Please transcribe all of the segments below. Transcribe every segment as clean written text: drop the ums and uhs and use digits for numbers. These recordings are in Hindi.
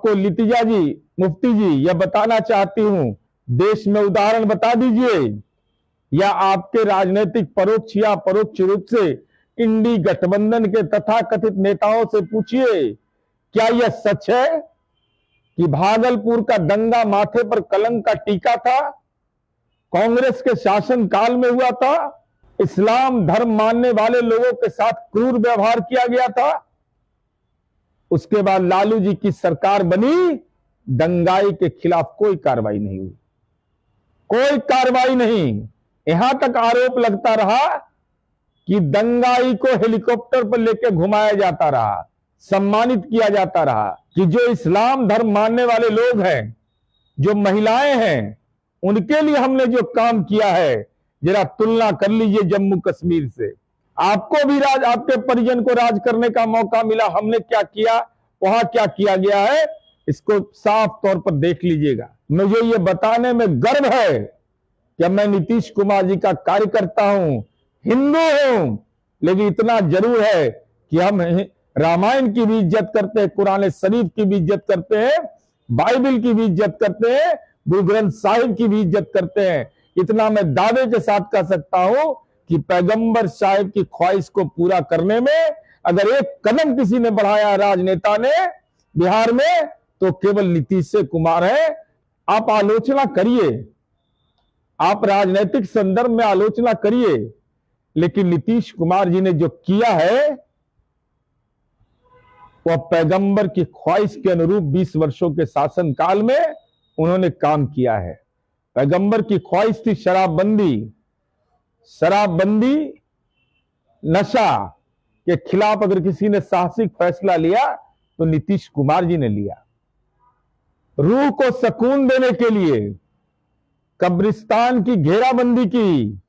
आपको लितिजा जी, मुफ्ती जी, यह बताना चाहती हूं, देश में उदाहरण बता दीजिए, या आपके राजनीतिक परोक्ष या परोक्ष रूप से इंडी गठबंधन के तथाकथित नेताओं से पूछिए, क्या यह सच है कि भागलपुर का दंगा माथे पर कलंक का टीका था, कांग्रेस के शासन काल में हुआ था, इस्लाम धर्म मानने वाले लोगों के साथ क्रूर व्यवहार किया गया था? उसके बाद लालू जी की सरकार बनी, दंगाई के खिलाफ कोई कार्रवाई नहीं हुई, कोई कार्रवाई नहीं। यहां तक आरोप लगता रहा कि दंगाई को हेलीकॉप्टर पर लेकर घुमाया जाता रहा, सम्मानित किया जाता रहा, कि जो इस्लाम धर्म मानने वाले लोग हैं, जो महिलाएं हैं, उनके लिए हमने जो काम किया है, जरा तुलना कर लीजिए जम्मू कश्मीर से। आपको भी राज, आपके परिजन को राज करने का मौका मिला, हमने क्या किया, वहां क्या किया गया है, इसको साफ तौर पर देख लीजिएगा। मुझे ये बताने में गर्व है कि मैं नीतीश कुमार जी का कार्यकर्ता हूं, हिंदू हूं, लेकिन इतना जरूर है कि हम रामायण की भी इज्जत करते हैं, कुरान शरीफ की भी इज्जत करते हैं, बाइबल की भी इज्जत करते हैं, गुरु ग्रंथ साहिब की भी इज्जत करते हैं। इतना मैं दावे के साथ कह सकता हूं कि पैगंबर साहिब की ख्वाहिश को पूरा करने में अगर एक कदम किसी ने बढ़ाया, राजनेता ने बिहार में, तो केवल नीतीश कुमार है। आप आलोचना करिए, आप राजनीतिक संदर्भ में आलोचना करिए, लेकिन नीतीश कुमार जी ने जो किया है वह पैगंबर की ख्वाहिश के अनुरूप 20 वर्षों के शासन काल में उन्होंने काम किया है। पैगंबर की ख्वाहिश थी शराबबंदी, शराबबंदी, नशा के खिलाफ अगर किसी ने साहसिक फैसला लिया तो नीतीश कुमार जी ने लिया। रूह को सुकून देने के लिए कब्रिस्तान की घेराबंदी की,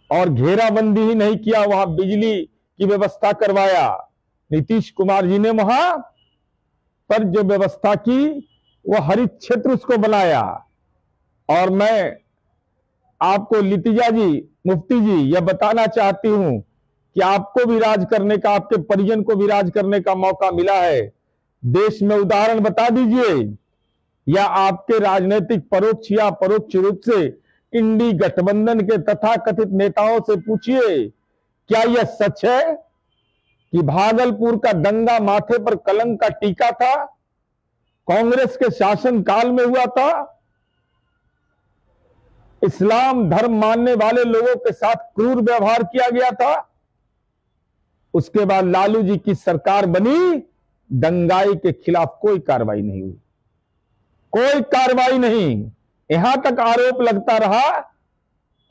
और घेराबंदी ही नहीं किया, वहां बिजली की व्यवस्था करवाया। नीतीश कुमार जी ने वहां पर जो व्यवस्था की वो हरित क्षेत्र उसको बनाया। और मैं आपको लितिजा जी, मुफ्ती जी, यह बताना चाहती हूं कि आपको भी राज करने का, आपके परिजन को भी राज करने का मौका मिला है। देश में उदाहरण बता दीजिए, या आपके राजनीतिक परोक्ष या परोक्ष रूप से इंडी गठबंधन के तथाकथित नेताओं से पूछिए, क्या यह सच है कि भागलपुर का दंगा माथे पर कलंक का टीका था, कांग्रेस के शासन काल में हुआ था, इस्लाम धर्म मानने वाले लोगों के साथ क्रूर व्यवहार किया गया था? उसके बाद लालू जी की सरकार बनी, दंगाई के खिलाफ कोई कार्रवाई नहीं हुई, कोई कार्रवाई नहीं। यहां तक आरोप लगता रहा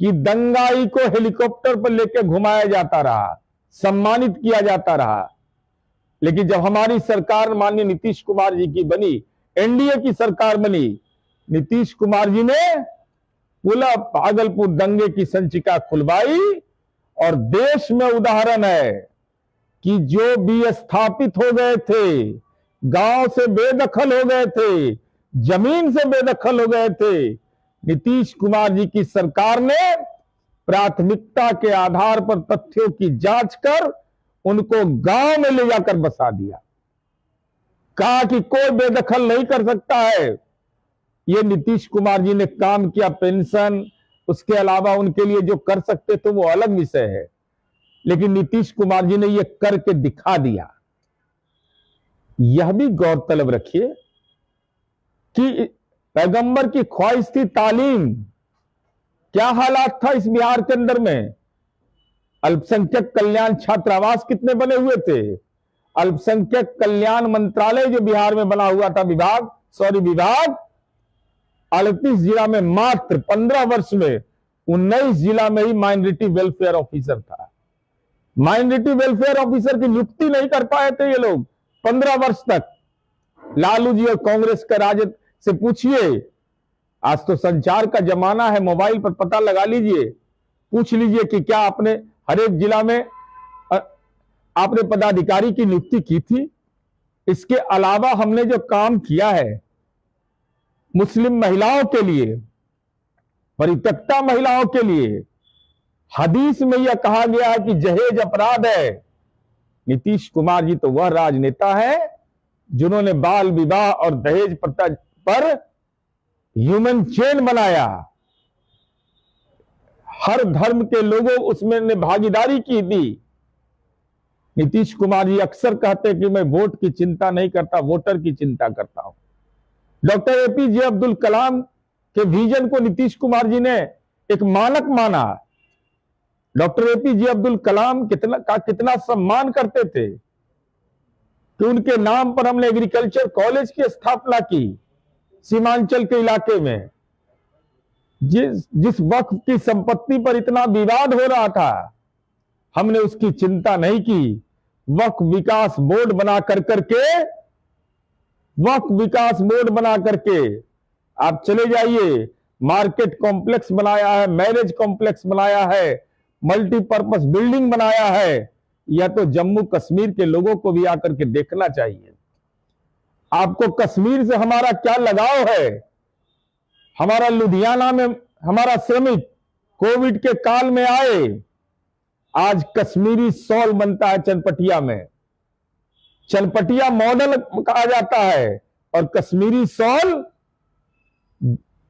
कि दंगाई को हेलीकॉप्टर पर लेकर घुमाया जाता रहा, सम्मानित किया जाता रहा। लेकिन जब हमारी सरकार माननीय नीतीश कुमार जी की बनी, एनडीए की सरकार बनी, नीतीश कुमार जी ने पूरा भागलपुर दंगे की संचिका खुलवाई। और देश में उदाहरण है कि जो विस्थापित हो गए थे, गांव से बेदखल हो गए थे, जमीन से बेदखल हो गए थे, नीतीश कुमार जी की सरकार ने प्राथमिकता के आधार पर तथ्यों की जांच कर उनको गांव में ले जाकर बसा दिया। कहा कि कोई बेदखल नहीं कर सकता है। ये नीतीश कुमार जी ने काम किया। पेंशन, उसके अलावा उनके लिए जो कर सकते थे वो अलग विषय है, लेकिन नीतीश कुमार जी ने ये करके दिखा दिया। यह भी गौरतलब रखिए कि पैगंबर की ख्वाहिश थी तालीम। क्या हालात था इस बिहार के अंदर में? अल्पसंख्यक कल्याण छात्रावास कितने बने हुए थे? अल्पसंख्यक कल्याण मंत्रालय जो बिहार में बना हुआ था, विभाग 38 जिला में मात्र 15 वर्ष में 19 जिला में ही माइनॉरिटी वेलफेयर ऑफिसर था। माइनॉरिटी वेलफेयर ऑफिसर की नियुक्ति नहीं कर पाए थे ये लोग 15 वर्ष तक। लालू जी और कांग्रेस का राजद से पूछिए, आज तो संचार का जमाना है, मोबाइल पर पता लगा लीजिए, पूछ लीजिए कि क्या आपने हर एक जिला में आपने पदाधिकारी की नियुक्ति की थी। इसके अलावा हमने जो काम किया है मुस्लिम महिलाओं के लिए, परित्यक्ता महिलाओं के लिए, हदीस में यह कहा गया है कि जहेज अपराध है। नीतीश कुमार जी तो वह राजनेता है जिन्होंने बाल विवाह और दहेज प्रथा पर ह्यूमन चेन बनाया, हर धर्म के लोगों उसमें ने भागीदारी की थी। नीतीश कुमार जी अक्सर कहते कि मैं वोट की चिंता नहीं करता, वोटर की चिंता करता हूं। डॉक्टर एपीजे अब्दुल कलाम के विजन को नीतीश कुमार जी ने एक मानक माना। डॉक्टर एपीजे अब्दुल कलाम कितना सम्मान करते थे कि उनके नाम पर हमने एग्रीकल्चर कॉलेज की स्थापना की सीमांचल के इलाके में। जिस वक्फ की संपत्ति पर इतना विवाद हो रहा था, हमने उसकी चिंता नहीं की। वक्फ विकास बोर्ड बना करके आप चले जाइए, मार्केट कॉम्प्लेक्स बनाया है, मैरिज कॉम्प्लेक्स बनाया है, मल्टीपर्पस बिल्डिंग बनाया है। यह तो जम्मू कश्मीर के लोगों को भी आकर के देखना चाहिए। आपको कश्मीर से हमारा क्या लगाव है? हमारा लुधियाना में हमारा श्रमिक कोविड के काल में आए, आज कश्मीरी शॉल बनता है चनपटिया में, चनपटिया मॉडल कहा जाता है, और कश्मीरी शॉल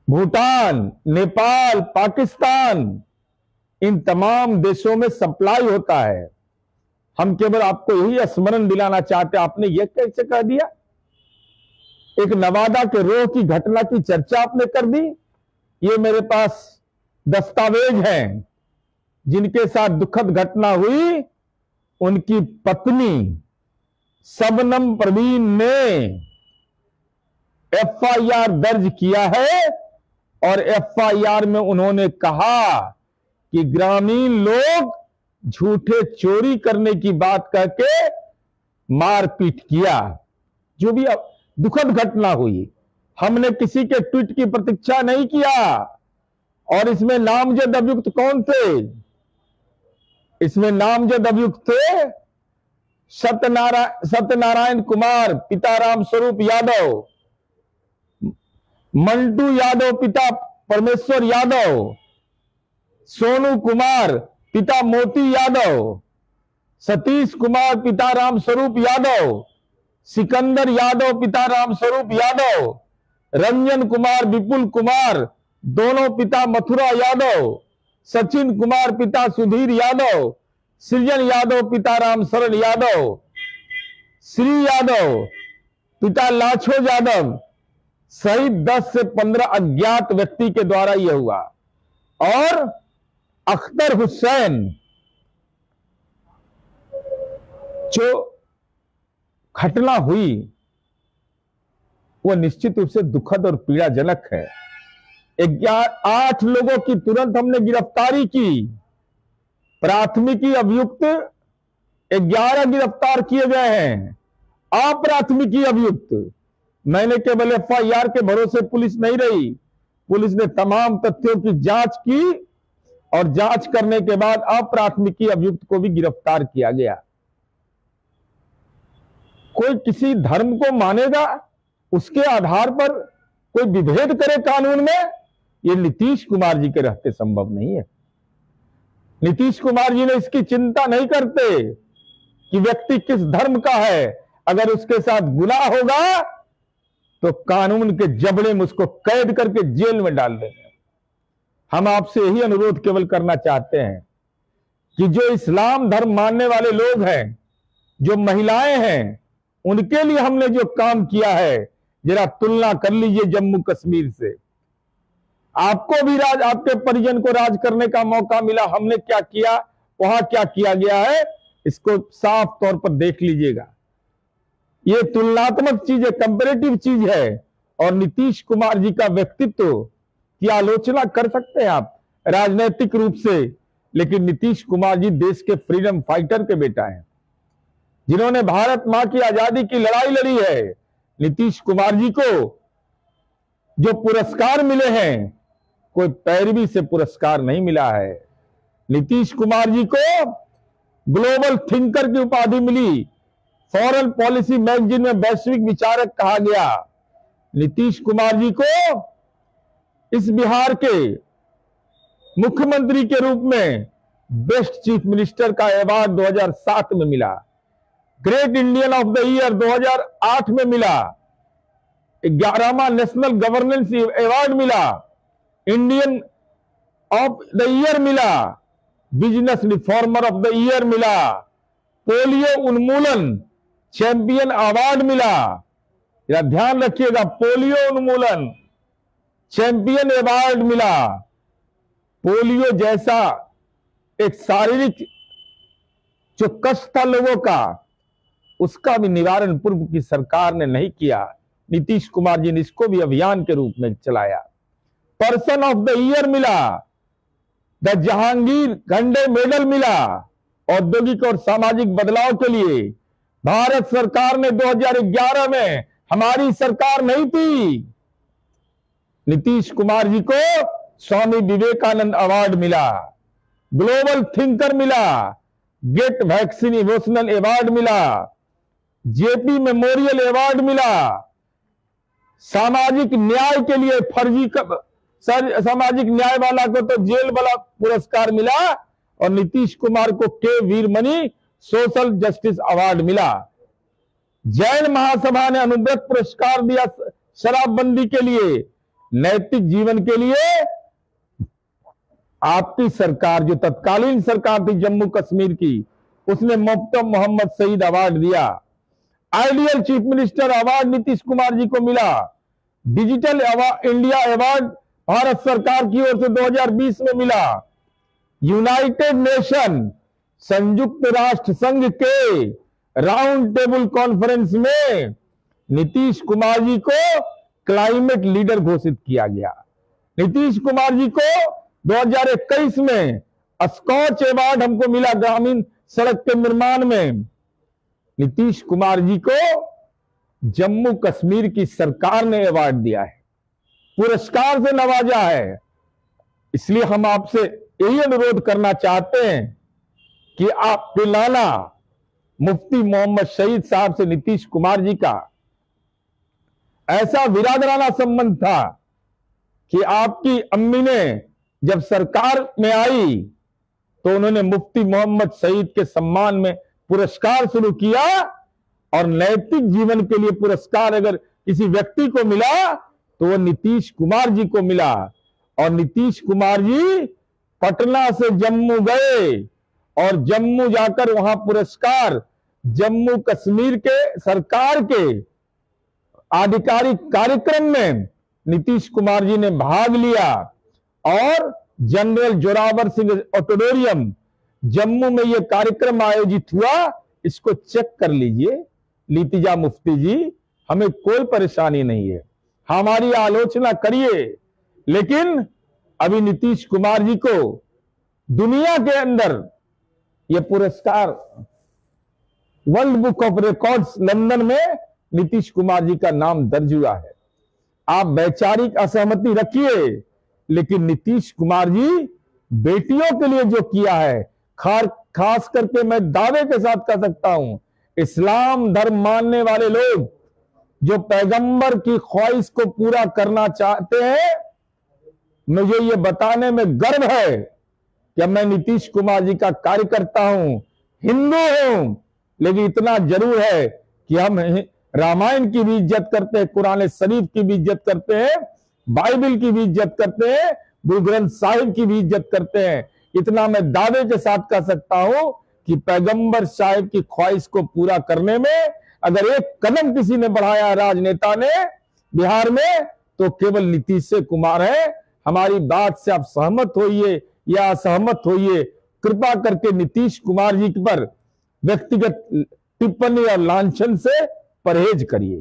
भूटान, नेपाल, पाकिस्तान, इन तमाम देशों में सप्लाई होता है। हम केवल आपको यही स्मरण दिलाना चाहते हैं। आपने यह कैसे कह दिया? एक नवादा के रोह की घटना की चर्चा आपने कर दी। ये मेरे पास दस्तावेज हैं जिनके साथ दुखद घटना हुई। उनकी पत्नी शबनम परवीन ने एफआईआर दर्ज किया है, और एफआईआर में उन्होंने कहा कि ग्रामीण लोग झूठे चोरी करने की बात करके मारपीट किया। जो भी दुखद घटना हुई, हमने किसी के ट्वीट की प्रतीक्षा नहीं किया। और इसमें नामजद अभियुक्त कौन थे? इसमें नामजद अभियुक्त थे सत्यनारायण कुमार पिता राम स्वरूप यादव, मंटू यादव पिता परमेश्वर यादव, सोनू कुमार पिता मोती यादव, सतीश कुमार पिता राम स्वरूप यादव, सिकंदर यादव पिता राम स्वरूप यादव, रंजन कुमार विपुल कुमार दोनों पिता मथुरा यादव, सचिन कुमार पिता सुधीर यादव, सृजन यादव पिता राम शरण यादव, श्री यादव पिता लाछो यादव सहित 10 से 15 अज्ञात व्यक्ति के द्वारा यह हुआ। और अख्तर हुसैन, जो घटना हुई वह निश्चित रूप से दुखद और पीड़ाजनक है। 8 लोगों की तुरंत हमने गिरफ्तारी की। प्राथमिकी अभियुक्त 11 गिरफ्तार किए गए हैं। अप्राथमिकी अभियुक्त, मैंने केवल एफआईआर के भरोसे पुलिस नहीं रही, पुलिस ने तमाम तथ्यों की जांच की, और जांच करने के बाद अप्राथमिकी अभियुक्त को भी गिरफ्तार किया गया। कोई किसी धर्म को मानेगा, उसके आधार पर कोई विभेद करे कानून में, यह नीतीश कुमार जी के रहते संभव नहीं है। नीतीश कुमार जी ने इसकी चिंता नहीं करते कि व्यक्ति किस धर्म का है। अगर उसके साथ गुनाह होगा तो कानून के जबड़े में उसको कैद करके जेल में डाल देंगे। हम आपसे यही अनुरोध केवल करना चाहते हैं कि जो इस्लाम धर्म मानने वाले लोग हैं, जो महिलाएं हैं, उनके लिए हमने जो काम किया है, जरा तुलना कर लीजिए जम्मू कश्मीर से। आपको भी आपके परिजन को राज करने का मौका मिला, हमने क्या किया, वहां क्या किया गया है, इसको साफ तौर पर देख लीजिएगा। ये तुलनात्मक चीज है, कंपैरेटिव चीज है। और नीतीश कुमार जी का व्यक्तित्व की आलोचना कर सकते हैं आप राजनीतिक रूप से, लेकिन नीतीश कुमार जी देश के फ्रीडम फाइटर के बेटा हैं, जिन्होंने भारत मां की आजादी की लड़ाई लड़ी है। नीतीश कुमार जी को जो पुरस्कार मिले हैं, कोई पैरवी से पुरस्कार नहीं मिला है। नीतीश कुमार जी को ग्लोबल थिंकर की उपाधि मिली, फॉरेन पॉलिसी मैगजीन में वैश्विक विचारक कहा गया। नीतीश कुमार जी को इस बिहार के मुख्यमंत्री के रूप में बेस्ट चीफ मिनिस्टर का अवार्ड 2007 में मिला। Great Indian of the year 2008 में मिला, 11वां नेशनल गवर्नेंस अवार्ड मिला, इंडियन ऑफ द ईयर मिला, business reformer of the year मिला, पोलियो उन्मूलन चैंपियन अवार्ड मिला। या ध्यान रखिएगा, पोलियो उन्मूलन चैंपियन अवार्ड मिला। पोलियो जैसा एक शारीरिक जो कष्ट था लोगों का, उसका भी निवारण पूर्व की सरकार ने नहीं किया। नीतीश कुमार जी ने इसको भी अभियान के रूप में चलाया। पर्सन ऑफ द ईयर मिला, द जहांगीर खंडे मेडल मिला। औद्योगिक और सामाजिक बदलाव के लिए भारत सरकार ने 2011 में, हमारी सरकार नहीं थी, नीतीश कुमार जी को स्वामी विवेकानंद अवार्ड मिला, ग्लोबल थिंकर मिला, गेट वैक्सीन इमोशनल अवार्ड मिला, जेपी मेमोरियल अवार्ड मिला, सामाजिक न्याय के लिए सामाजिक न्याय वाला को तो जेल वाला पुरस्कार मिला, और नीतीश कुमार को के वीरमणि सोशल जस्टिस अवार्ड मिला। जैन महासभा ने अनुव्रत पुरस्कार दिया शराबबंदी के लिए। नैतिक जीवन के लिए आपकी सरकार, जो तत्कालीन सरकार थी जम्मू कश्मीर की, उसने मुफ्ती मोहम्मद सईद अवार्ड दिया। Ideal chief minister award Nitish Kumar ji को मिला। डिजिटल इंडिया अवार्ड भारत सरकार की ओर से 2020 में मिला। यूनाइटेड नेशन, संयुक्त राष्ट्र संघ के राउंड टेबल कॉन्फ्रेंस में नीतीश कुमार जी को क्लाइमेट लीडर घोषित किया गया। नीतीश कुमार जी को 2021 में स्कॉच अवार्ड हमको मिला ग्रामीण सड़क के निर्माण में। नीतीश कुमार जी को जम्मू कश्मीर की सरकार ने अवार्ड दिया है, पुरस्कार से नवाजा है। इसलिए हम आपसे यही अनुरोध करना चाहते हैं कि आप दिलाना मुफ्ती मोहम्मद शहीद साहब से नीतीश कुमार जी का ऐसा विरादराना संबंध था कि आपकी अम्मी ने जब सरकार में आई तो उन्होंने मुफ्ती मोहम्मद शहीद के सम्मान में पुरस्कार शुरू किया। और नैतिक जीवन के लिए पुरस्कार अगर किसी व्यक्ति को मिला तो वो नीतीश कुमार जी को मिला। और नीतीश कुमार जी पटना से जम्मू गए और जम्मू जाकर वहां पुरस्कार जम्मू कश्मीर के सरकार के आधिकारिक कार्यक्रम में नीतीश कुमार जी ने भाग लिया। और जनरल जोरावर सिंह ऑडिटोरियम जम्मू में यह कार्यक्रम आयोजित हुआ। इसको चेक कर लीजिए लितिजा मुफ्ती जी, हमें कोई परेशानी नहीं है, हमारी आलोचना करिए, लेकिन अभी नीतीश कुमार जी को दुनिया के अंदर यह पुरस्कार world book of records London में नीतीश कुमार जी का नाम दर्ज हुआ है। आप वैचारिक असहमति रखिए, लेकिन नीतीश कुमार जी बेटियों के लिए जो किया है, खास करके मैं दावे के साथ कह सकता हूं, इस्लाम धर्म मानने वाले लोग जो पैगंबर की ख्वाहिश को पूरा करना चाहते हैं, मुझे ये बताने में गर्व है कि मैं नीतीश कुमार जी का कार्यकर्ता हूं, हिंदू हूं, लेकिन इतना जरूर है कि हम रामायण की भी इज्जत करते हैं, कुरान शरीफ की भी इज्जत करते हैं, बाइबल की भी इज्जत करते हैं, गुरु ग्रंथ साहिब की भी इज्जत करते हैं। इतना मैं दावे के साथ कह सकता हूं कि पैगंबर साहिब की ख्वाहिश को पूरा करने में अगर एक कदम किसी ने बढ़ाया राजनेता ने बिहार में, तो केवल नीतीश कुमार है। हमारी बात से आप सहमत होइए या असहमत होइए, कृपा करके नीतीश कुमार जी पर व्यक्तिगत टिप्पणी और लांछन से परहेज करिए।